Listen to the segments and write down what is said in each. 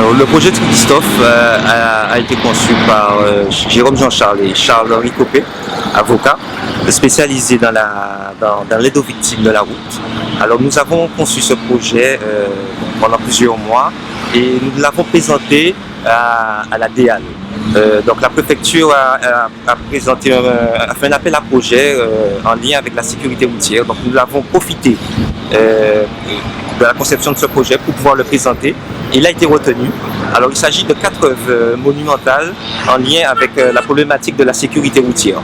Alors, le projet de Christophe a été conçu par Jérôme Jean-Charles et Charles-Henri Copé, avocats, spécialisés dans l'aide aux victimes de la route. Alors nous avons conçu ce projet pendant plusieurs mois et nous l'avons présenté à la DEAL. Donc la préfecture a fait un appel à projet en lien avec la sécurité routière. Donc nous avons profité de la conception de ce projet pour pouvoir le présenter. Il a été retenu. Alors il s'agit de 4 œuvres monumentales en lien avec la problématique de la sécurité routière.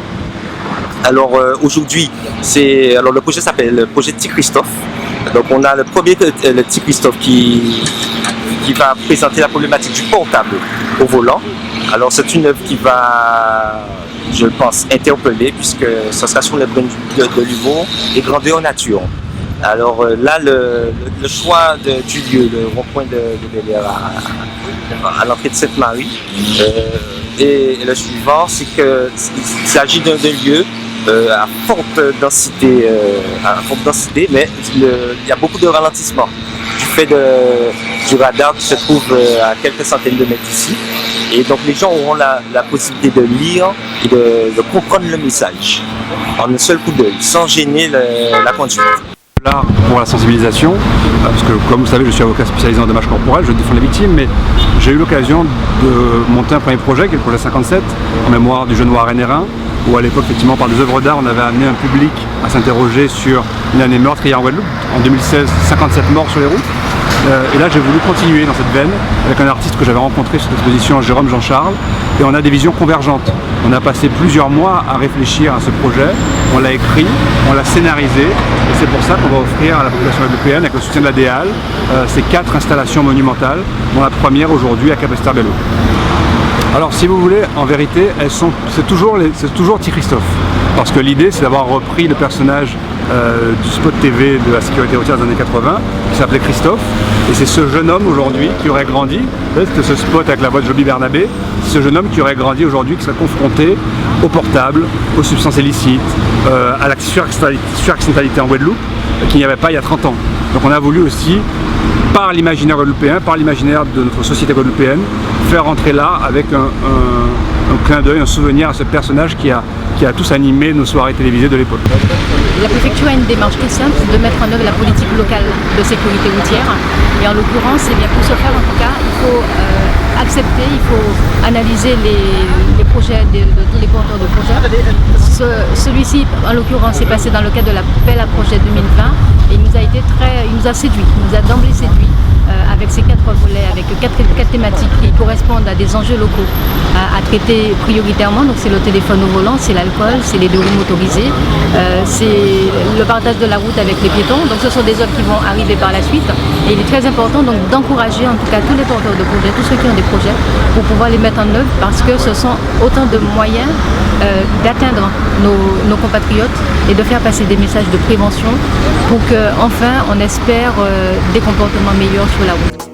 Alors aujourd'hui, le projet s'appelle le projet Petit Christophe. Donc on a le premier, le Petit Christophe qui va présenter la problématique du portable au volant. Alors c'est une œuvre qui va, je pense, interpeller puisque ce sera sur le plan de l'humour et grandeur nature. Alors là, le choix du lieu, le rond-point de Bel-Air à l'entrée de Sainte-Marie, et le suivant, c'est qu'il s'agit d'un lieu à forte densité, mais il y a beaucoup de ralentissement du fait du radar qui se trouve à quelques centaines de mètres d'ici. Et donc les gens auront la possibilité de lire et de comprendre le message en un seul coup d'œil, sans gêner la conduite. Là, pour la sensibilisation, parce que comme vous savez, je suis avocat spécialisé en dommages corporels, je défends les victimes, mais j'ai eu l'occasion de monter un premier projet, qui est le projet 57, en mémoire du jeune noir NR1, où à l'époque, effectivement, par des œuvres d'art, on avait amené un public à s'interroger sur une année meurtrière en Guadeloupe. En 2016, 57 morts sur les routes. Et là, j'ai voulu continuer dans cette veine avec un artiste que j'avais rencontré sur cette exposition, Jérôme Jean-Charles, et on a des visions convergentes. On a passé plusieurs mois à réfléchir à ce projet, on l'a écrit, on l'a scénarisé, et c'est pour ça qu'on va offrir à la population européenne, avec le soutien de la DEAL, ces 4 installations monumentales, dont la première aujourd'hui à Capesterre-Belle-Eau. Alors si vous voulez, en vérité, c'est toujours Petit Christophe, parce que l'idée c'est d'avoir repris le personnage du spot TV de la sécurité routière des années 80, qui s'appelait Christophe, et c'est ce jeune homme aujourd'hui qui aurait grandi, c'était ce spot avec la voix de Joby Bernabé, c'est ce jeune homme qui aurait grandi aujourd'hui, qui serait confronté au portable, aux substances illicites, à la suraccidentalité en Guadeloupe, qu'il n'y avait pas il y a 30 ans. Donc on a voulu aussi, par l'imaginaire guadeloupéen, par l'imaginaire de notre société guadeloupéenne, faire entrer là avec un clin d'œil, un souvenir à ce personnage qui a tous animé nos soirées télévisées de l'époque. La préfecture a une démarche très simple de mettre en œuvre la politique locale de sécurité routière. Et en l'occurrence, pour ce faire, en tout cas, il faut accepter, il faut analyser les projets de tous les porteurs de projets. Celui-ci, en l'occurrence, est passé dans le cadre de l'appel à projet 2020 et il nous a séduit, il nous a d'emblée séduit. Avec ces 4 volets, avec 4 thématiques qui correspondent à des enjeux locaux à traiter prioritairement. Donc c'est le téléphone au volant, c'est l'alcool, c'est les 2 roues motorisées, c'est le partage de la route avec les piétons. Donc ce sont des œuvres qui vont arriver par la suite. Et il est très important donc d'encourager en tout cas tous les porteurs de projets, tous ceux qui ont des projets, pour pouvoir les mettre en œuvre parce que ce sont autant de moyens d'atteindre nos compatriotes et de faire passer des messages de prévention pour qu'enfin on espère des comportements meilleurs sur la route.